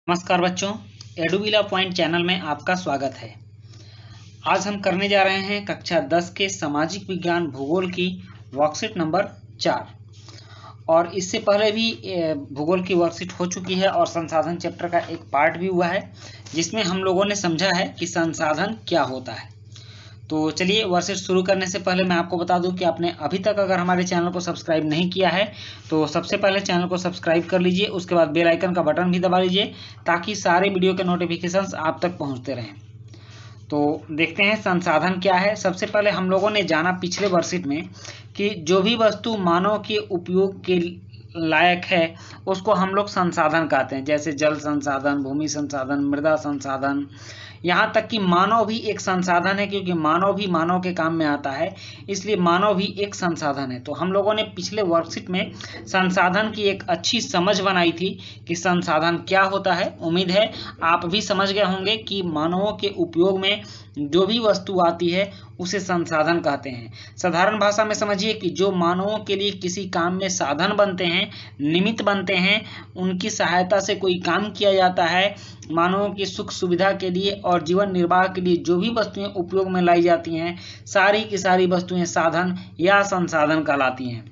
नमस्कार बच्चों, एडुविला point channel में आपका स्वागत है। आज हम करने जा रहे हैं कक्षा 10 के सामाजिक विज्ञान भूगोल की वर्कशीट नंबर 4। और इससे पहले भी भूगोल की वर्कशीट हो चुकी है और संसाधन चैप्टर का एक पार्ट भी हुआ है जिसमें हम लोगों ने समझा है कि संसाधन क्या होता है। तो चलिए वर्कशीट शुरू करने से पहले मैं आपको बता दूं कि आपने अभी तक अगर हमारे चैनल को सब्सक्राइब नहीं किया है तो सबसे पहले चैनल को सब्सक्राइब कर लीजिए, उसके बाद बेल आइकन का बटन भी दबा लीजिए ताकि सारे वीडियो के नोटिफिकेशंस आप तक पहुंचते रहें। तो देखते हैं संसाधन क्या है। सबसे पहले हम लोगों ने जाना पिछले वर्कशीट में कि जो भी वस्तु मानव के उपयोग के लायक है उसको हम लोग संसाधन कहते हैं, जैसे जल संसाधन, भूमि संसाधन, मृदा संसाधन, यहाँ तक कि मानव भी एक संसाधन है क्योंकि मानव भी मानव के काम में आता है, इसलिए मानव भी एक संसाधन है। तो हम लोगों ने पिछले वर्कशीट में संसाधन की एक अच्छी समझ बनाई थी कि संसाधन क्या होता है। उम्मीद है आप भी समझ गए होंगे कि मानवों के उपयोग में जो भी वस्तु आती है उसे संसाधन कहते हैं। साधारण भाषा में समझिए कि जो मानवों के लिए किसी काम में साधन बनते हैं, निमित्त बनते हैं, उनकी सहायता से कोई काम किया जाता है, मानवों की सुख सुविधा के लिए और जीवन निर्वाह के लिए जो भी वस्तुएं उपयोग में लाई जाती हैं, सारी की सारी वस्तुएं साधन या संसाधन कहलाती हैं।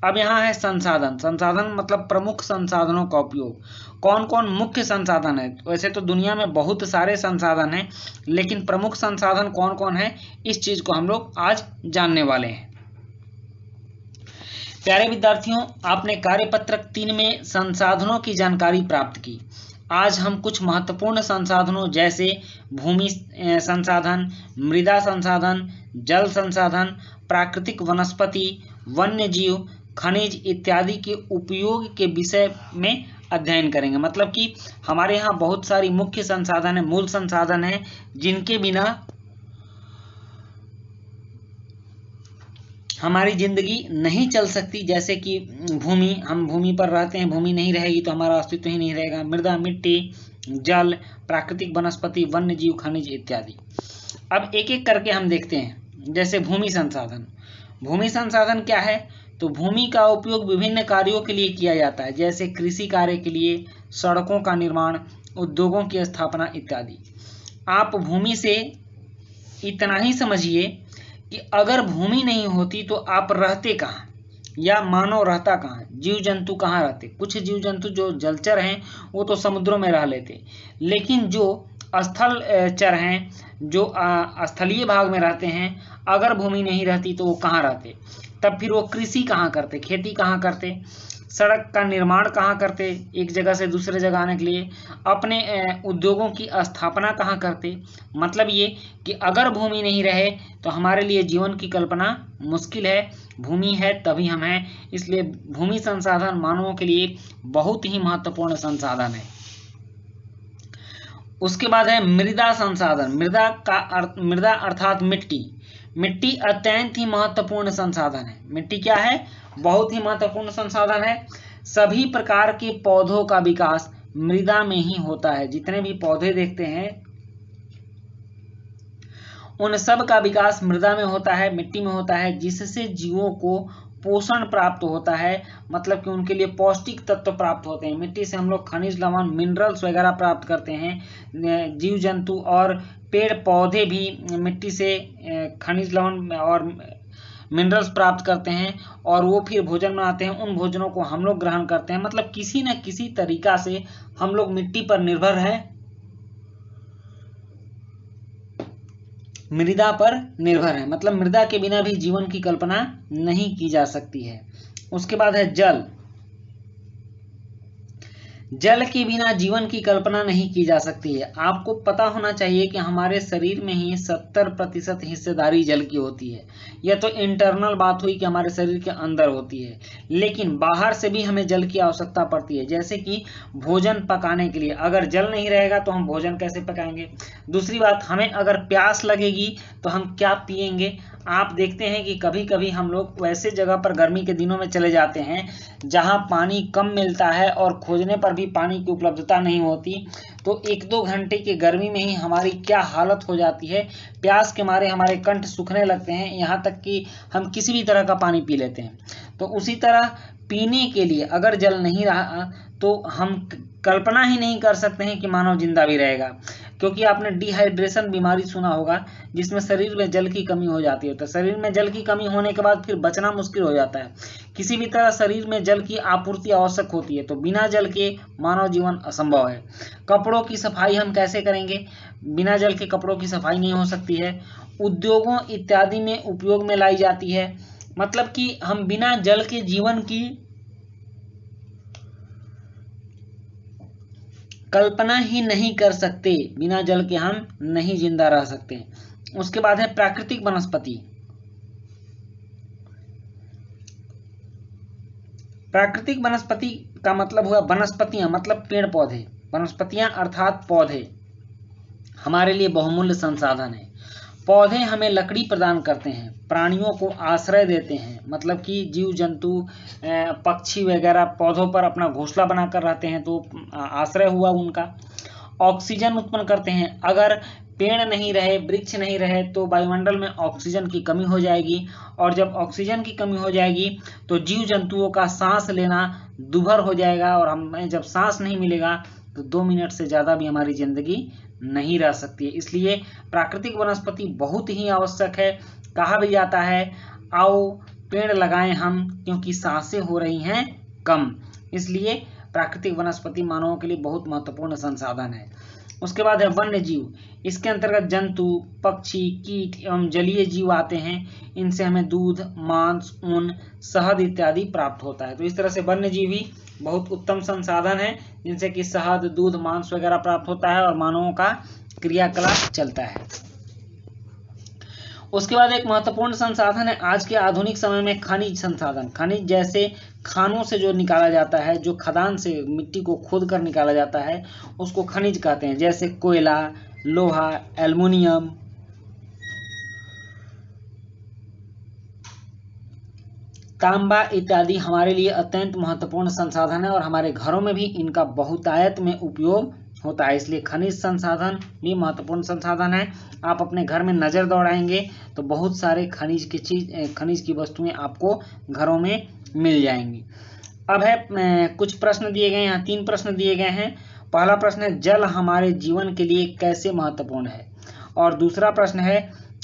अब यहाँ है संसाधन। संसाधन मतलब प्रमुख संसाधनों का उपयोग। कौन कौन मुख्य संसाधन है? वैसे तो दुनिया में बहुत सारे संसाधन हैं, लेकिन प्रमुख संसाधन कौन कौन है इस चीज को हम लोग आज जानने वाले हैं। प्यारे विद्यार्थियों, आपने कार्यपत्रक 3 में संसाधनों की जानकारी प्राप्त की। आज हम कुछ महत्वपूर्ण संसाधनों जैसे भूमि संसाधन, मृदा संसाधन, जल संसाधन, प्राकृतिक वनस्पति, वन्य जीव, खनिज इत्यादि के उपयोग के विषय में अध्ययन करेंगे। मतलब कि हमारे यहाँ बहुत सारी मुख्य संसाधन है, मूल संसाधन है, जिनके बिना हमारी जिंदगी नहीं चल सकती। जैसे कि भूमि, हम भूमि पर रहते हैं, भूमि नहीं रहेगी तो हमारा अस्तित्व ही नहीं रहेगा। मृदा मिट्टी, जल, प्राकृतिक वनस्पति, वन्य जीव, खनिज इत्यादि। अब एक एक करके हम देखते हैं। जैसे भूमि संसाधन। भूमि संसाधन क्या है? तो भूमि का उपयोग विभिन्न कार्यों के लिए किया जाता है, जैसे कृषि कार्य के लिए, सड़कों का निर्माण, उद्योगों की स्थापना इत्यादि। आप भूमि से इतना ही समझिए कि अगर भूमि नहीं होती तो आप रहते कहाँ या मानव रहता कहाँ, जीव जंतु कहाँ रहते। कुछ जीव जंतु जो जलचर हैं वो तो समुद्रों में रह लेते, लेकिन जो स्थल चर हैं, जो स्थलीय भाग में रहते हैं, अगर भूमि नहीं रहती तो वो कहाँ रहते? तब फिर वो कृषि कहाँ करते, खेती कहाँ करते, सड़क का निर्माण कहाँ करते, एक जगह से दूसरे जगह आने के लिए, अपने उद्योगों की स्थापना कहाँ करते। मतलब ये कि अगर भूमि नहीं रहे तो हमारे लिए जीवन की कल्पना मुश्किल है। भूमि है तभी हम हैं, इसलिए भूमि संसाधन मानवों के लिए बहुत ही महत्वपूर्ण संसाधन है। उसके बाद है मृदा संसाधन। मृदा अर्थात मिट्टी। मिट्टी अत्यंत ही महत्वपूर्ण संसाधन है। मिट्टी क्या है? बहुत ही महत्वपूर्ण संसाधन है। सभी प्रकार के पौधों का विकास मृदा में ही होता है। जितने भी पौधे देखते हैं उन सब का विकास मृदा में होता है, मिट्टी में होता है, जिससे जीवों को पोषण प्राप्त होता है। मतलब कि उनके लिए पौष्टिक तत्व प्राप्त होते हैं। मिट्टी से हम लोग खनिज लवण, मिनरल्स वगैरह प्राप्त करते हैं। जीव जंतु और पेड़ पौधे भी मिट्टी से खनिज लवण और मिनरल्स प्राप्त करते हैं और वो फिर भोजन बनाते हैं। उन भोजनों को हम लोग ग्रहण करते हैं। मतलब किसी न किसी तरीका से हम लोग मिट्टी पर निर्भर है, मृदा पर निर्भर है। मतलब मृदा के बिना भी जीवन की कल्पना नहीं की जा सकती है। उसके बाद है जल। जल के बिना जीवन की कल्पना नहीं की जा सकती है। आपको पता होना चाहिए कि हमारे शरीर में ही 70% हिस्सेदारी जल की होती है। यह तो इंटरनल बात हुई कि हमारे शरीर के अंदर होती है, लेकिन बाहर से भी हमें जल की आवश्यकता पड़ती है। जैसे कि भोजन पकाने के लिए अगर जल नहीं रहेगा तो हम भोजन कैसे पकाएंगे। दूसरी बात, हमें अगर प्यास लगेगी तो हम क्या पिएंगे। आप देखते हैं कि कभी कभी हम लोग वैसे जगह पर गर्मी के दिनों में चले जाते हैं जहां पानी कम मिलता है और खोजने पर भी पानी की उपलब्धता नहीं होती, तो 1-2 घंटे की गर्मी में ही हमारी क्या हालत हो जाती है। प्यास के मारे हमारे कंठ सूखने लगते हैं, यहाँ तक कि हम किसी भी तरह का पानी पी लेते हैं। तो उसी तरह पीने के लिए अगर जल नहीं रहा तो हम कल्पना ही नहीं कर सकते हैं कि मानव जिंदा भी रहेगा, क्योंकि आपने डिहाइड्रेशन बीमारी सुना होगा जिसमें शरीर में जल की कमी हो जाती है। तो शरीर में जल की कमी होने के बाद फिर बचना मुश्किल हो जाता है। किसी भी तरह शरीर में जल की आपूर्ति आवश्यक होती है, तो बिना जल के मानव जीवन असंभव है। कपड़ों की सफाई हम कैसे करेंगे? बिना जल के कपड़ों की सफाई नहीं हो सकती है। उद्योगों इत्यादि में उपयोग में लाई जाती है। मतलब कि हम बिना जल के जीवन की कल्पना ही नहीं कर सकते। बिना जल के हम नहीं जिंदा रह सकते। उसके बाद है प्राकृतिक वनस्पति। प्राकृतिक वनस्पति का मतलब हुआ वनस्पतियां, मतलब पेड़ पौधे। वनस्पतियां अर्थात पौधे हमारे लिए बहुमूल्य संसाधन है। पौधे हमें लकड़ी प्रदान करते हैं, प्राणियों को आश्रय देते हैं, मतलब कि जीव जंतु पक्षी वगैरह पौधों पर अपना घोंसला बनाकर रहते हैं, तो आश्रय हुआ उनका। ऑक्सीजन उत्पन्न करते हैं। अगर पेड़ नहीं रहे, वृक्ष नहीं रहे, तो वायुमंडल में ऑक्सीजन की कमी हो जाएगी, और जब ऑक्सीजन की कमी हो जाएगी तो जीव जंतुओं का सांस लेना दुभर हो जाएगा, और हमें जब सांस नहीं मिलेगा तो 2 मिनट से ज़्यादा भी हमारी जिंदगी नहीं रह सकती है। इसलिए प्राकृतिक वनस्पति बहुत ही आवश्यक है। कहा भी जाता है आओ पेड़ लगाएं हम, क्योंकि सांसें हो रही हैं कम। इसलिए प्राकृतिक वनस्पति मानवों के लिए बहुत महत्वपूर्ण संसाधन है। उसके बाद है वन्य जीव। इसके अंतर्गत जंतु, पक्षी, कीट एवं जलीय जीव आते हैं। इनसे हमें दूध, मांस, ऊन, शहद इत्यादि प्राप्त होता है। तो इस तरह से वन्य जीव भी बहुत उत्तम संसाधन है, जिनसे कि शहद, दूध, मांस वगैरह प्राप्त होता है और मानवों का क्रियाकलाप चलता है। उसके बाद एक महत्वपूर्ण संसाधन है आज के आधुनिक समय में खनिज संसाधन। खनिज जैसे खानों से जो निकाला जाता है, जो खदान से मिट्टी को खोद कर निकाला जाता है, उसको खनिज कहते हैं। जैसे कोयला, लोहा, एल्युमिनियम, तांबा इत्यादि हमारे लिए अत्यंत महत्वपूर्ण संसाधन है, और हमारे घरों में भी इनका बहुतायत में उपयोग होता है। इसलिए खनिज संसाधन भी महत्वपूर्ण संसाधन है। आप अपने घर में नज़र दौड़ाएंगे तो बहुत सारे खनिज की वस्तुएं आपको घरों में मिल जाएंगी। अब है कुछ प्रश्न दिए गए, यहाँ 3 प्रश्न दिए गए हैं। पहला प्रश्न है जल हमारे जीवन के लिए कैसे महत्वपूर्ण है, और दूसरा प्रश्न है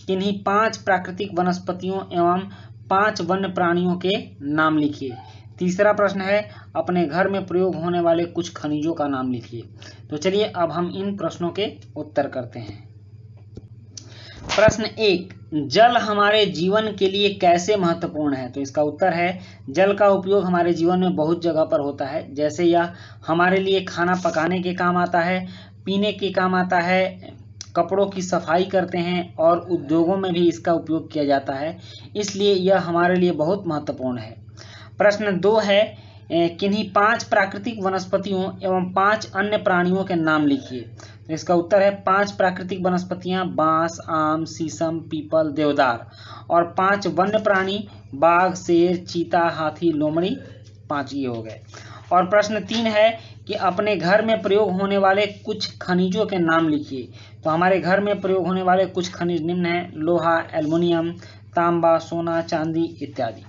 किन्हीं 5 प्राकृतिक वनस्पतियों एवं 5 वन्य प्राणियों के नाम लिखिए। तीसरा प्रश्न है अपने घर में प्रयोग होने वाले कुछ खनिजों का नाम लिखिए। तो चलिए अब हम इन प्रश्नों के उत्तर करते हैं। प्रश्न 1, जल हमारे जीवन के लिए कैसे महत्वपूर्ण है? तो इसका उत्तर है जल का उपयोग हमारे जीवन में बहुत जगह पर होता है। जैसे यह हमारे लिए खाना पकाने के काम आता है, पीने के काम आता है, कपड़ों की सफाई करते हैं, और उद्योगों में भी इसका उपयोग किया जाता है। इसलिए यह हमारे लिए बहुत महत्वपूर्ण है। प्रश्न 2 है किन्हीं 5 प्राकृतिक वनस्पतियों एवं 5 अन्य प्राणियों के नाम लिखिए। तो इसका उत्तर है 5 प्राकृतिक वनस्पतियां बांस, आम, शीशम, पीपल, देवदार, और 5 वन्य प्राणी बाघ, शेर, चीता, हाथी, लोमड़ी, 5 ये हो गए। और प्रश्न 3 है कि अपने घर में प्रयोग होने वाले कुछ खनिजों के नाम लिखिए। तो हमारे घर में प्रयोग होने वाले कुछ खनिज निम्न हैं: लोहा, एल्युमिनियम, तांबा, सोना, चांदी इत्यादि।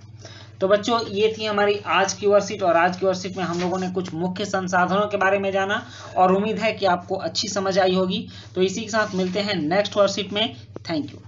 तो बच्चों ये थी हमारी आज की वर्कशीट, और आज की वर्कशीट में हम लोगों ने कुछ मुख्य संसाधनों के बारे में जाना, और उम्मीद है कि आपको अच्छी समझ आई होगी। तो इसी के साथ मिलते हैं नेक्स्ट वर्कशीट में। Thank you.